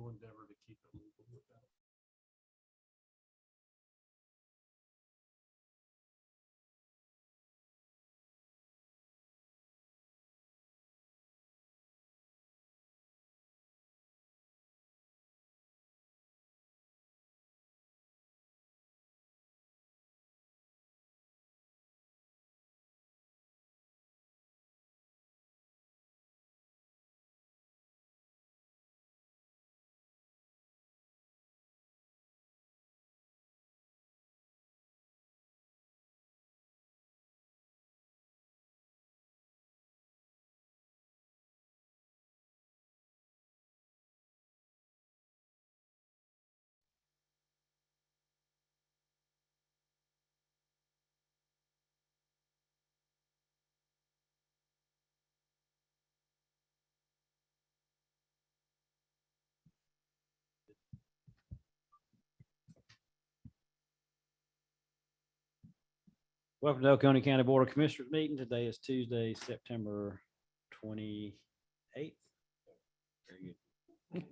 we'll endeavor to keep it legal with that. Welcome to Oconee County Board of Commissioners meeting. Today is Tuesday, September 28th. Very good.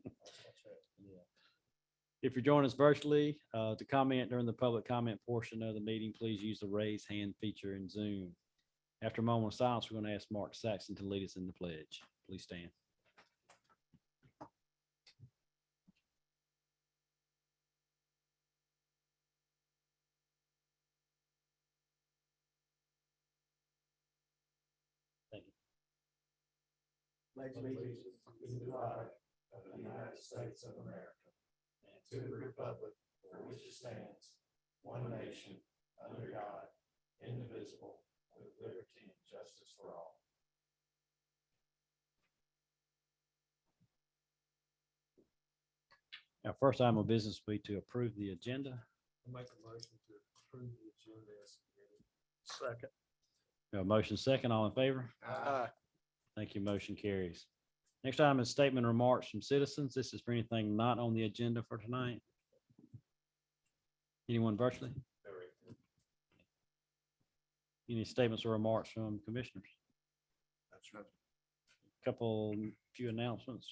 If you're joining us virtually, to comment during the public comment portion of the meeting, please use the raise hand feature in Zoom. After a moment of silence, we're going to ask Mark Saxon to lead us in the pledge. Please stand. Thank you. Pledge allegiance to the flag of the United States of America and to the republic for which it stands, one nation, under God, indivisible, with liberty and justice for all. Our first item of business will be to approve the agenda. I'll make a motion to approve the agenda as submitted. Second. We have a motion second. All in favor? Thank you. Motion carries. Next item is statement and remarks from citizens. This is for anything not on the agenda for tonight. Anyone virtually? Any statements or remarks from commissioners? That's right. Few announcements.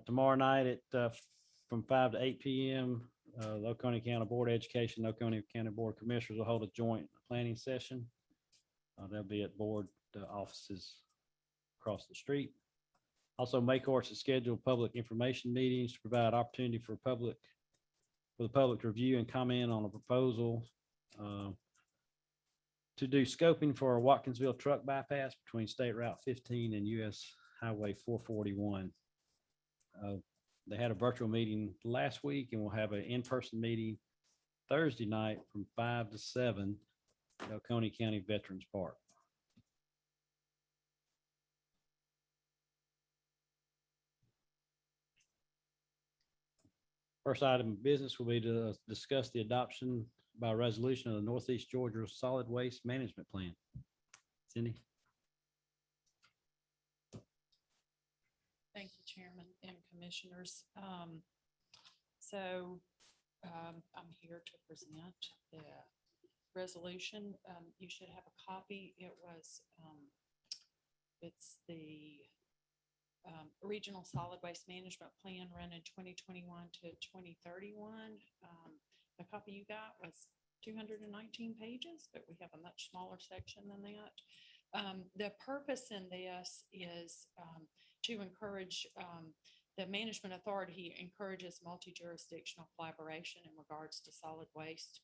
Tomorrow night at from 5 to 8 p.m., the Oconee County Board of Education, Oconee County Board of Commissioners will hold a joint planning session. They'll be at board offices across the street. Also, May courts has scheduled public information meetings to provide opportunity for the public to review and comment on a proposal to do scoping for a Watkinsville truck bypass between State Route 15 and US Highway 441. They had a virtual meeting last week and we'll have an in-person meeting Thursday night from 5 to 7 at Oconee County Veterans Park. First item of business will be to discuss the adoption by resolution of the Northeast Georgia Solid Waste Management Plan. Cindy? Thank you, Chairman and Commissioners. I'm here to present the resolution. You should have a copy. It's the Regional Solid Waste Management Plan running 2021 to 2031. The copy you got was 219 pages, but we have a much smaller section than that. The purpose in this is to encourage the management authority encourages multi-jurisdictional collaboration in regards to solid waste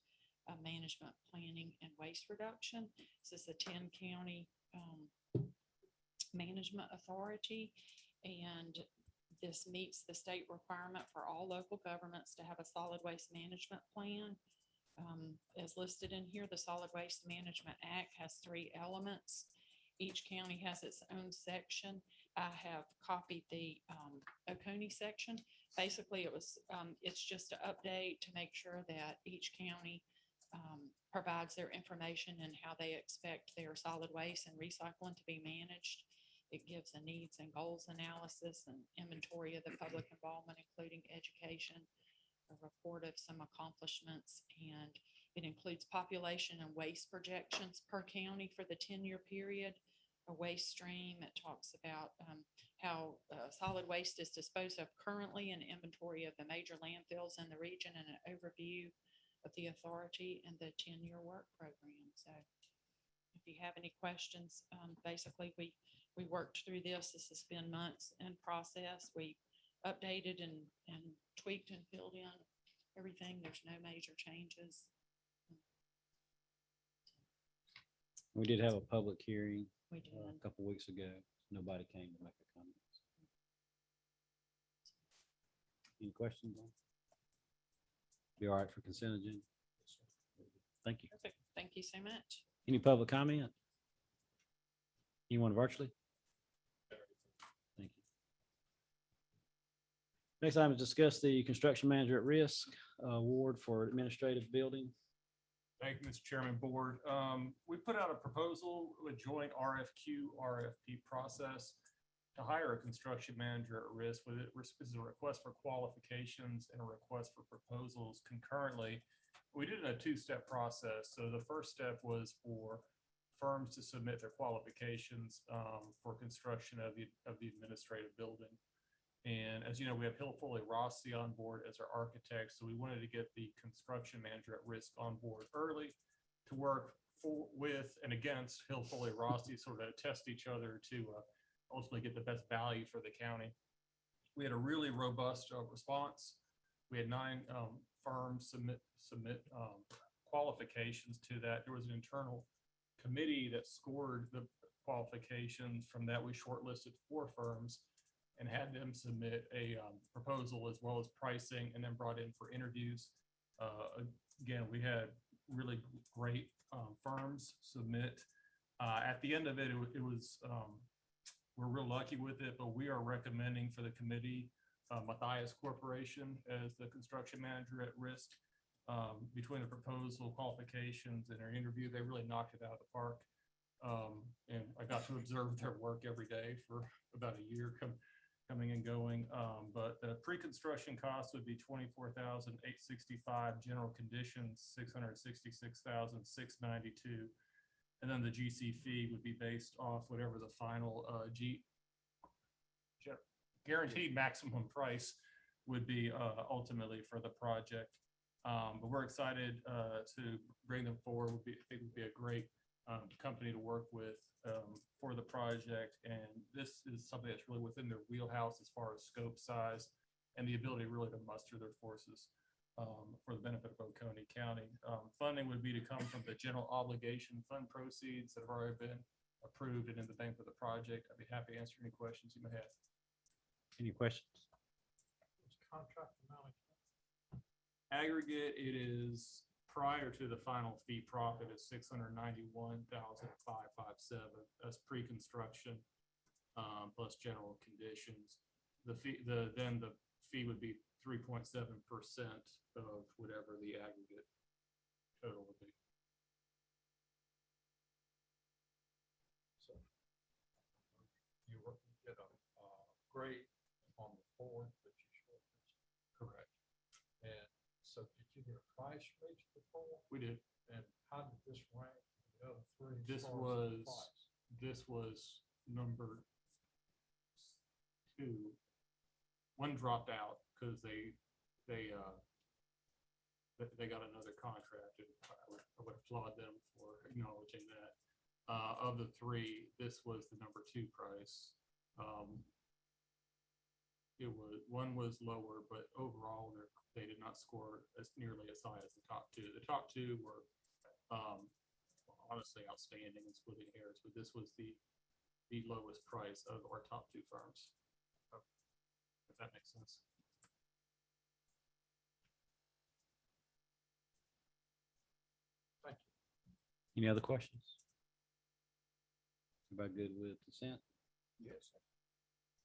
management, planning, and waste reduction. This is a 10-county management authority, and this meets the state requirement for all local governments to have a solid waste management plan. As listed in here, the Solid Waste Management Act has 3 elements. Each county has its own section. I have copied the Oconee section. Basically, it's just an update to make sure that each county provides their information and how they expect their solid waste and recycling to be managed. It gives a needs and goals analysis and inventory of the public involvement, including education, a report of some accomplishments, and it includes population and waste projections per county for the 10-year period a waste stream. It talks about how solid waste is disposed of currently, an inventory of the major landfills in the region, and an overview of the authority and the 10-year work program. So if you have any questions, basically we worked through this. This has been months in process. We updated and tweaked and filled in everything. There's no major changes. We did have a public hearing We did. a couple weeks ago. Nobody came to make a comment. Any questions? Be all right for consent agenda? Thank you. Perfect. Thank you so much. Any public comment? Anyone virtually? Thank you. Next item is discuss the construction manager at risk award for administrative building. Thank you, Mr. Chairman, Board. We put out a proposal with joint RFP process to hire a construction manager at risk. With it, this is a request for qualifications and a request for proposals concurrently. We did it in a two-step process. So the first step was for firms to submit their qualifications for construction of the administrative building. And as you know, we have Hill Foley Rossi on board as our architect. So we wanted to get the construction manager at risk on board early to work with and against Hill Foley Rossi, sort of test each other to ultimately get the best value for the county. We had a really robust response. We had 9 firms submit qualifications to that. There was an internal committee that scored the qualifications. From that, we shortlisted 4 firms and had them submit a proposal as well as pricing, and then brought in for interviews. Again, we had really great firms submit. At the end of it, it was, we're real lucky with it, but we are recommending for the committee, Matthias Corporation as the construction manager at risk. Between the proposal, qualifications, and our interview, they really knocked it out of the park. And I got to observe their work every day for about a year coming and going. But the pre-construction cost would be $24,865, general conditions $666,692. And then the GC fee would be based off whatever the final guaranteed maximum price would be ultimately for the project. But we're excited to bring them forward. I think would be a great company to work with for the project. And this is something that's really within their wheelhouse as far as scope, size, and the ability really to muster their forces for the benefit of Oconee County. Funding would be to come from the general obligation fund proceeds that have already been approved and in the bank for the project. I'd be happy to answer any questions you may have. Any questions? Contract amount. Aggregate, it is prior to the final fee profit is $691,557. That's pre-construction plus general conditions. The fee, then the fee would be 3.7% of whatever the aggregate total would be. So you get a grade on the form that you shortlisted. Correct. And so did you get a price for each of the 4? We did. And how did this rank from the other 3? as This far as the was price? number 2. One dropped out because they got another contract, and I would applaud them for acknowledging that. Of the 3, this was the number 2 price. One was lower, but overall they did not score as nearly as high as the top 2. The top 2 were honestly outstanding and splitting hairs, but this was the lowest price of our top 2 firms. If that makes sense. Thank you. Any other questions? Everybody good with consent? Yes.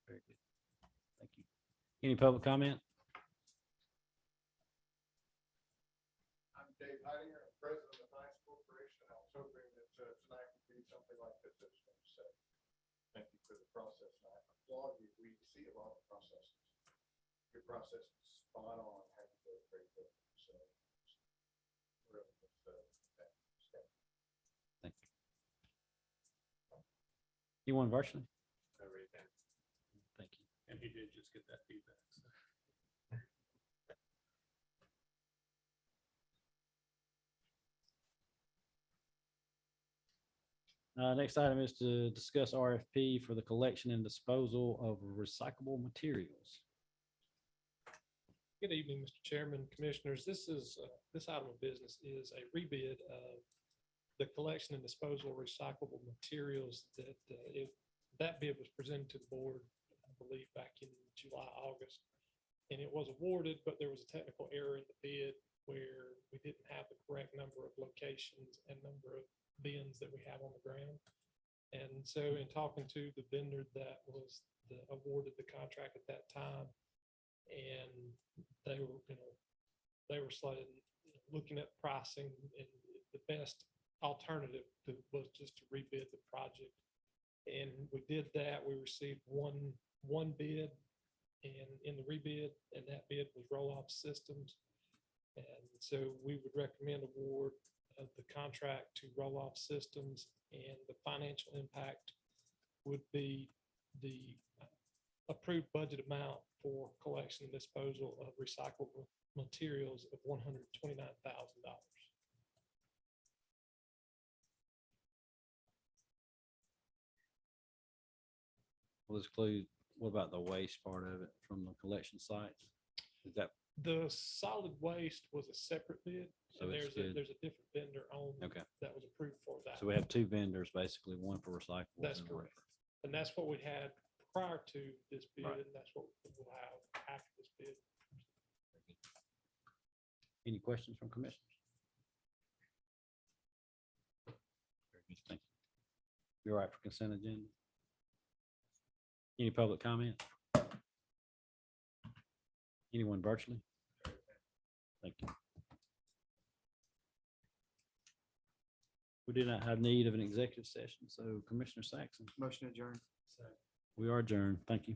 Very good. Thank you. Any public comment? I'm Dave Heidinger, I'm president of Matthias Corporation. I was hoping that tonight would be something like this. I was going to say thank you for the process. I applaud you. We see a lot of processes. Your process is spot on. How you do it very good. So thrilled with that step. Thank you. Anyone virtually? Everything. Thank you. And he did just get that feedback. So. Next item is to discuss RFP for the collection and disposal of recyclable materials. Good evening, Mr. Chairman, Commissioners. This item of business is a rebid of the collection and disposal of recyclable materials that bid was presented to the board, I believe, back in July, August. And it was awarded, but there was a technical error in the bid where we didn't have the correct number of locations and number of bins that we have on the ground. And so in talking to the vendor that was awarded the contract at that time, and they were sliding, looking at pricing, and the best alternative was just to rebid the project. And we did that. We received one bid and in the rebid, and that bid was Roll-Off Systems. And so we would recommend award of the contract to Roll-Off Systems, and the financial impact would be the approved budget amount for collection and disposal of recyclable materials of $129,000. Will this include, what about the waste part of it from the collection sites? Is that, The solid waste was a separate bid, So and it's there's good. there's a different vendor on Okay. that was approved for that. so we have two vendors, basically, one for recyclables. That's and one correct. And that's what we had prior to this bid, Right. and that's what we'll have after this bid. Any questions from commissioners? Very good, thank you. You're all right for consent agenda? Any public comment? Anyone virtually? Thank you. We do not have need of an executive session, so Commissioner Saxon, Motion adjourned. we are adjourned. Thank you.